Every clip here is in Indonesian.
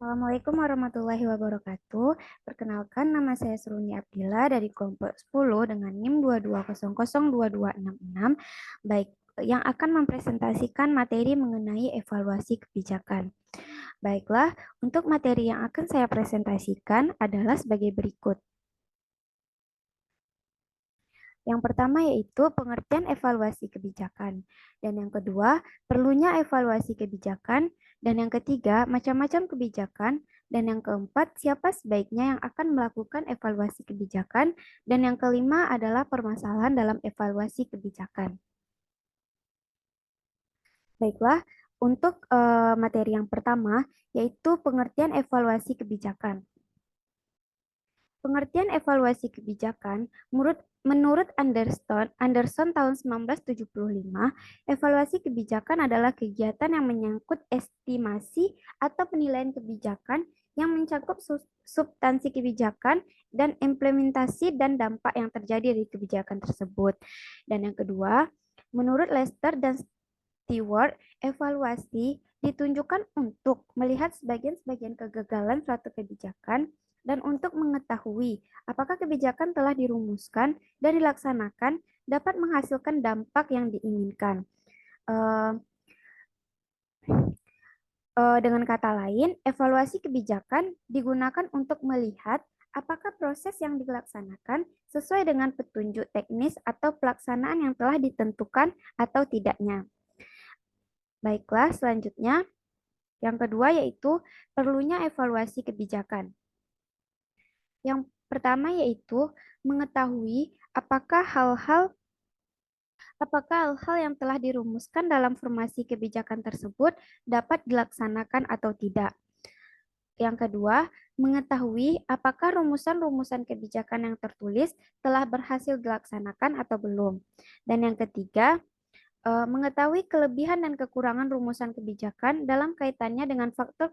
Assalamualaikum warahmatullahi wabarakatuh. Perkenalkan, nama saya Suruni Abdillah dari kelompok 10 dengan NIM 22002266. Baik, yang akan mempresentasikan materi mengenai evaluasi kebijakan. Baiklah, untuk materi yang akan saya presentasikan adalah sebagai berikut. Yang pertama yaitu pengertian evaluasi kebijakan. Dan yang kedua, perlunya evaluasi kebijakan. Dan yang ketiga, macam-macam kebijakan. Dan yang keempat, siapa sebaiknya yang akan melakukan evaluasi kebijakan. Dan yang kelima adalah permasalahan dalam evaluasi kebijakan. Baiklah, untuk materi yang pertama, yaitu pengertian evaluasi kebijakan. Pengertian evaluasi kebijakan, menurut Anderson tahun 1975, evaluasi kebijakan adalah kegiatan yang menyangkut estimasi atau penilaian kebijakan yang mencakup substansi kebijakan dan implementasi dan dampak yang terjadi dari kebijakan tersebut. Dan yang kedua, menurut Lester dan Stewart, evaluasi ditunjukkan untuk melihat sebagian-sebagian kegagalan suatu kebijakan dan untuk mengetahui apakah kebijakan telah dirumuskan dan dilaksanakan dapat menghasilkan dampak yang diinginkan. Dengan kata lain, evaluasi kebijakan digunakan untuk melihat apakah proses yang dilaksanakan sesuai dengan petunjuk teknis atau pelaksanaan yang telah ditentukan atau tidaknya. Baiklah, selanjutnya yang kedua yaitu perlunya evaluasi kebijakan. Yang pertama yaitu mengetahui apakah hal-hal yang telah dirumuskan dalam formasi kebijakan tersebut dapat dilaksanakan atau tidak. Yang kedua, mengetahui apakah rumusan-rumusan kebijakan yang tertulis telah berhasil dilaksanakan atau belum. Dan yang ketiga, mengetahui kelebihan dan kekurangan rumusan kebijakan dalam kaitannya dengan faktor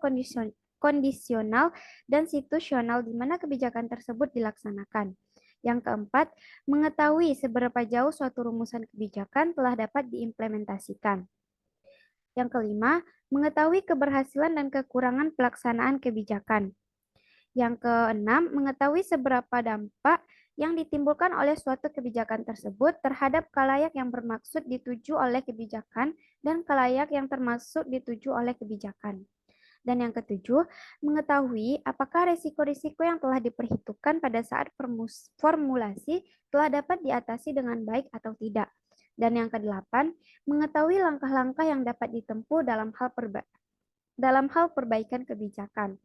kondisional dan situasional di mana kebijakan tersebut dilaksanakan. Yang keempat, mengetahui seberapa jauh suatu rumusan kebijakan telah dapat diimplementasikan. Yang kelima, mengetahui keberhasilan dan kekurangan pelaksanaan kebijakan. Yang keenam, mengetahui seberapa dampak yang ditimbulkan oleh suatu kebijakan tersebut terhadap khalayak yang bermaksud dituju oleh kebijakan dan khalayak yang termasuk dituju oleh kebijakan. Dan yang ketujuh, mengetahui apakah risiko-risiko yang telah diperhitungkan pada saat formulasi telah dapat diatasi dengan baik atau tidak. Dan yang kedelapan, mengetahui langkah-langkah yang dapat ditempuh dalam hal perbaikan kebijakan.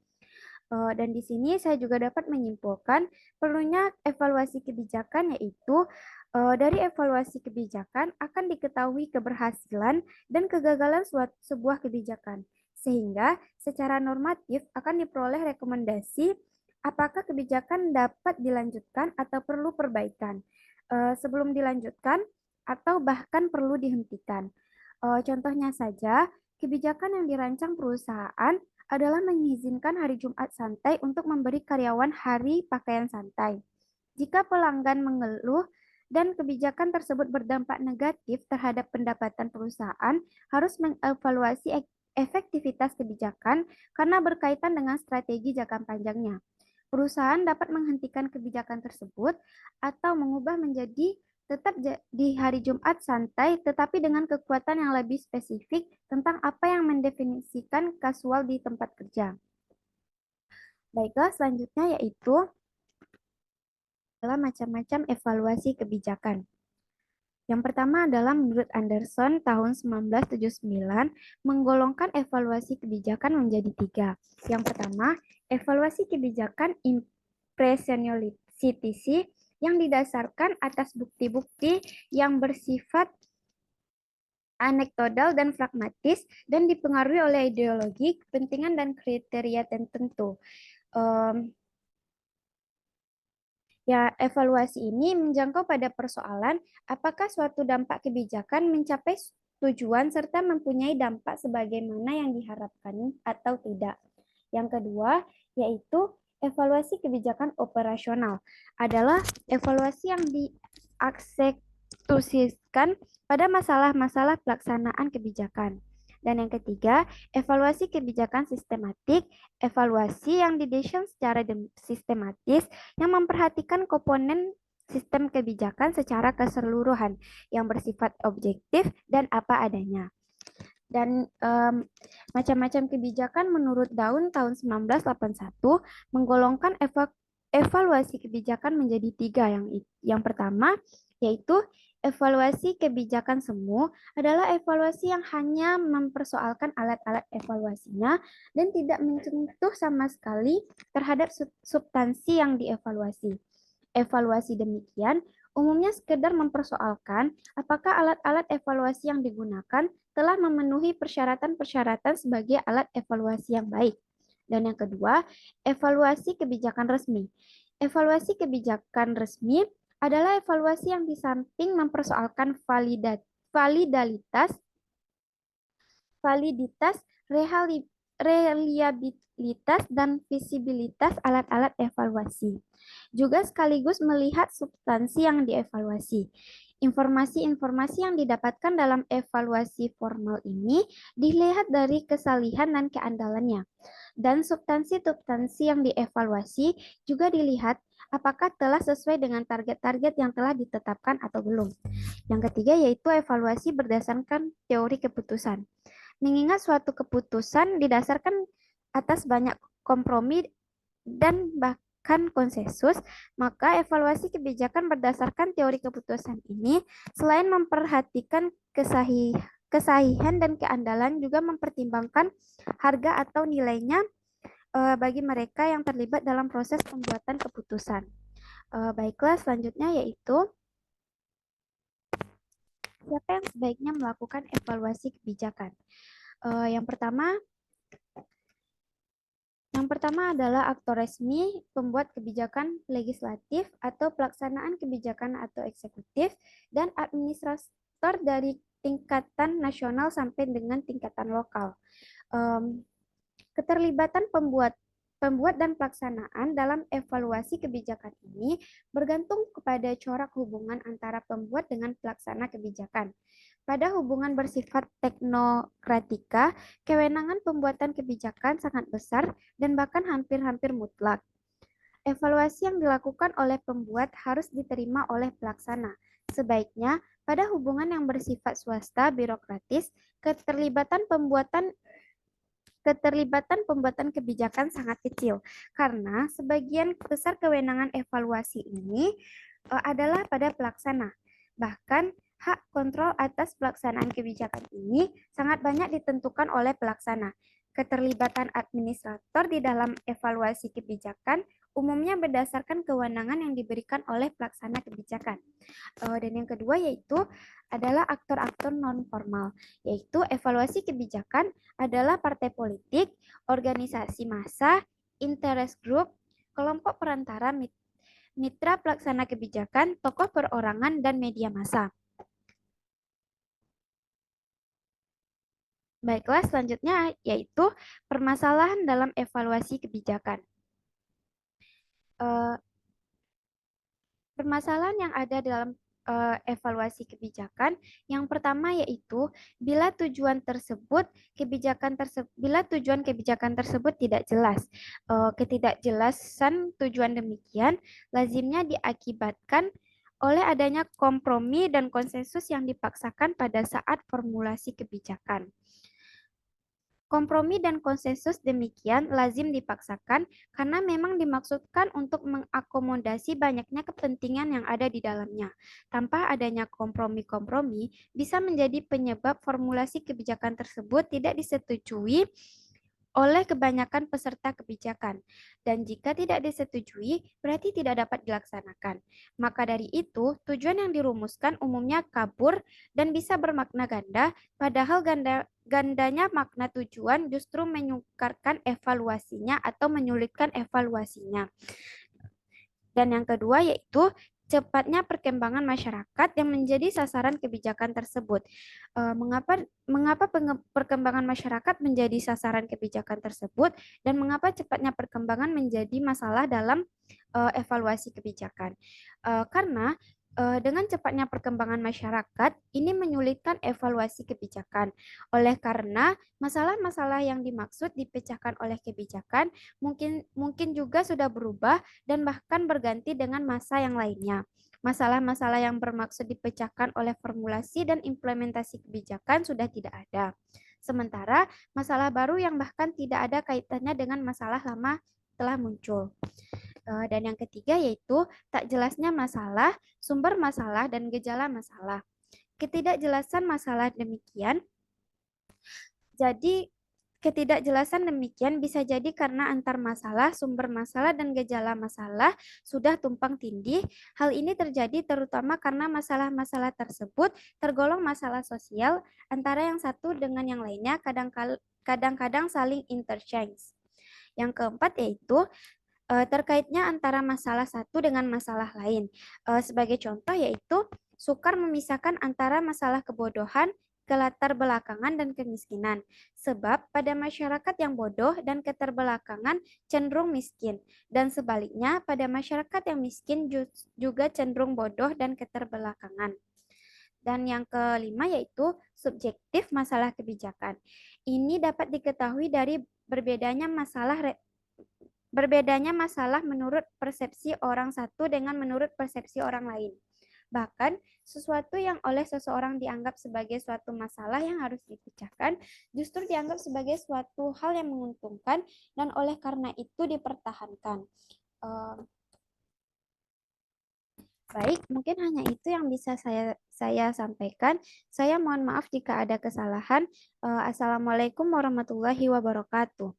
Dan di sini saya juga dapat menyimpulkan perlunya evaluasi kebijakan, yaitu dari evaluasi kebijakan akan diketahui keberhasilan dan kegagalan sebuah kebijakan, sehingga secara normatif akan diperoleh rekomendasi apakah kebijakan dapat dilanjutkan atau perlu perbaikan sebelum dilanjutkan atau bahkan perlu dihentikan. Contohnya saja, kebijakan yang dirancang perusahaan adalah mengizinkan hari Jumat santai untuk memberi karyawan hari pakaian santai. Jika pelanggan mengeluh dan kebijakan tersebut berdampak negatif terhadap pendapatan perusahaan, harus mengevaluasi efektivitas kebijakan karena berkaitan dengan strategi jangka panjangnya. Perusahaan dapat menghentikan kebijakan tersebut atau mengubah menjadi tetap di hari Jumat santai, tetapi dengan kekuatan yang lebih spesifik tentang apa yang mendefinisikan kasual di tempat kerja. Baiklah, selanjutnya yaitu adalah macam-macam evaluasi kebijakan. Yang pertama adalah menurut Anderson tahun 1979 menggolongkan evaluasi kebijakan menjadi tiga. Yang pertama, evaluasi kebijakan impressionistic yang didasarkan atas bukti-bukti yang bersifat anekdotal dan pragmatis dan dipengaruhi oleh ideologi, kepentingan, dan kriteria tertentu. Evaluasi ini menjangkau pada persoalan apakah suatu dampak kebijakan mencapai tujuan serta mempunyai dampak sebagaimana yang diharapkan atau tidak. Yang kedua, yaitu evaluasi kebijakan operasional adalah evaluasi yang dieksekusikan pada masalah-masalah pelaksanaan kebijakan. Dan yang ketiga, evaluasi kebijakan sistematik, evaluasi yang didesain secara sistematis yang memperhatikan komponen sistem kebijakan secara keseluruhan yang bersifat objektif dan apa adanya. Dan macam-macam kebijakan menurut Daun tahun 1981 menggolongkan evaluasi kebijakan menjadi tiga. Yang pertama yaitu evaluasi kebijakan semu adalah evaluasi yang hanya mempersoalkan alat-alat evaluasinya dan tidak menyentuh sama sekali terhadap substansi yang dievaluasi. Evaluasi demikian umumnya sekedar mempersoalkan apakah alat-alat evaluasi yang digunakan telah memenuhi persyaratan-persyaratan sebagai alat evaluasi yang baik. Dan yang kedua, evaluasi kebijakan resmi. Evaluasi kebijakan resmi adalah evaluasi yang di samping mempersoalkan validitas, reliabilitas, dan visibilitas alat-alat evaluasi. Juga sekaligus melihat substansi yang dievaluasi. Informasi-informasi yang didapatkan dalam evaluasi formal ini dilihat dari kesalihan dan keandalannya. Dan substansi-substansi yang dievaluasi juga dilihat apakah telah sesuai dengan target-target yang telah ditetapkan atau belum. Yang ketiga yaitu evaluasi berdasarkan teori keputusan. Mengingat suatu keputusan didasarkan atas banyak kompromi dan bahkan konsensus, maka evaluasi kebijakan berdasarkan teori keputusan ini selain memperhatikan kesahihan dan keandalan juga mempertimbangkan harga atau nilainya bagi mereka yang terlibat dalam proses pembuatan keputusan. Baiklah, selanjutnya yaitu siapa yang sebaiknya melakukan evaluasi kebijakan. Yang pertama adalah aktor resmi, pembuat kebijakan legislatif atau pelaksanaan kebijakan atau eksekutif, dan administrator dari tingkatan nasional sampai dengan tingkatan lokal. Keterlibatan pembuat dan pelaksanaan dalam evaluasi kebijakan ini bergantung kepada corak hubungan antara pembuat dengan pelaksana kebijakan. Pada hubungan bersifat teknokratika, kewenangan pembuatan kebijakan sangat besar dan bahkan hampir-hampir mutlak. Evaluasi yang dilakukan oleh pembuat harus diterima oleh pelaksana. Sebaiknya, pada hubungan yang bersifat swasta birokratis, keterlibatan pembuatan kebijakan sangat kecil karena sebagian besar kewenangan evaluasi ini adalah pada pelaksana. Bahkan hak kontrol atas pelaksanaan kebijakan ini sangat banyak ditentukan oleh pelaksana. Keterlibatan administrator di dalam evaluasi kebijakan umumnya berdasarkan kewenangan yang diberikan oleh pelaksana kebijakan. Dan yang kedua yaitu adalah aktor-aktor non-formal, yaitu evaluasi kebijakan adalah partai politik, organisasi massa, interest group, kelompok perantara, mitra pelaksana kebijakan, tokoh perorangan, dan media massa. Baiklah, selanjutnya yaitu permasalahan dalam evaluasi kebijakan. Permasalahan yang ada dalam evaluasi kebijakan, yang pertama yaitu bila tujuan kebijakan tersebut tidak jelas. Ketidakjelasan tujuan demikian lazimnya diakibatkan oleh adanya kompromi dan konsensus yang dipaksakan pada saat formulasi kebijakan. Kompromi dan konsensus demikian lazim dipaksakan karena memang dimaksudkan untuk mengakomodasi banyaknya kepentingan yang ada di dalamnya. Tanpa adanya kompromi-kompromi bisa menjadi penyebab formulasi kebijakan tersebut tidak disetujui oleh kebanyakan peserta kebijakan. Dan jika tidak disetujui, berarti tidak dapat dilaksanakan. Maka dari itu, tujuan yang dirumuskan umumnya kabur dan bisa bermakna ganda, padahal gandanya makna tujuan justru menyukarkan evaluasinya atau menyulitkan evaluasinya. Dan yang kedua yaitu cepatnya perkembangan masyarakat yang menjadi sasaran kebijakan tersebut. Mengapa perkembangan masyarakat menjadi sasaran kebijakan tersebut dan mengapa cepatnya perkembangan menjadi masalah dalam evaluasi kebijakan? Karena Dengan cepatnya perkembangan masyarakat, ini menyulitkan evaluasi kebijakan. Oleh karena masalah-masalah yang dimaksud dipecahkan oleh kebijakan mungkin mungkin juga sudah berubah dan bahkan berganti dengan masa yang lainnya. Masalah-masalah yang bermaksud dipecahkan oleh formulasi dan implementasi kebijakan sudah tidak ada. Sementara masalah baru yang bahkan tidak ada kaitannya dengan masalah lama telah muncul. Dan yang ketiga yaitu tak jelasnya masalah, sumber masalah, dan gejala masalah. Ketidakjelasan masalah demikian, jadi ketidakjelasan demikian bisa jadi karena antar masalah, sumber masalah, dan gejala masalah sudah tumpang tindih. Hal ini terjadi terutama karena masalah-masalah tersebut tergolong masalah sosial antara yang satu dengan yang lainnya kadang-kadang saling interchange. Yang keempat yaitu terkaitnya antara masalah satu dengan masalah lain. Sebagai contoh yaitu sukar memisahkan antara masalah kebodohan, kelatar belakangan, dan kemiskinan. Sebab pada masyarakat yang bodoh dan keterbelakangan cenderung miskin. Dan sebaliknya pada masyarakat yang miskin juga cenderung bodoh dan keterbelakangan. Dan yang kelima yaitu subjektif masalah kebijakan. Ini dapat diketahui dari berbedanya masalah menurut persepsi orang satu dengan menurut persepsi orang lain. Bahkan, sesuatu yang oleh seseorang dianggap sebagai suatu masalah yang harus dipecahkan, justru dianggap sebagai suatu hal yang menguntungkan dan oleh karena itu dipertahankan. Baik, mungkin hanya itu yang bisa saya sampaikan. Saya mohon maaf jika ada kesalahan. Assalamualaikum warahmatullahi wabarakatuh.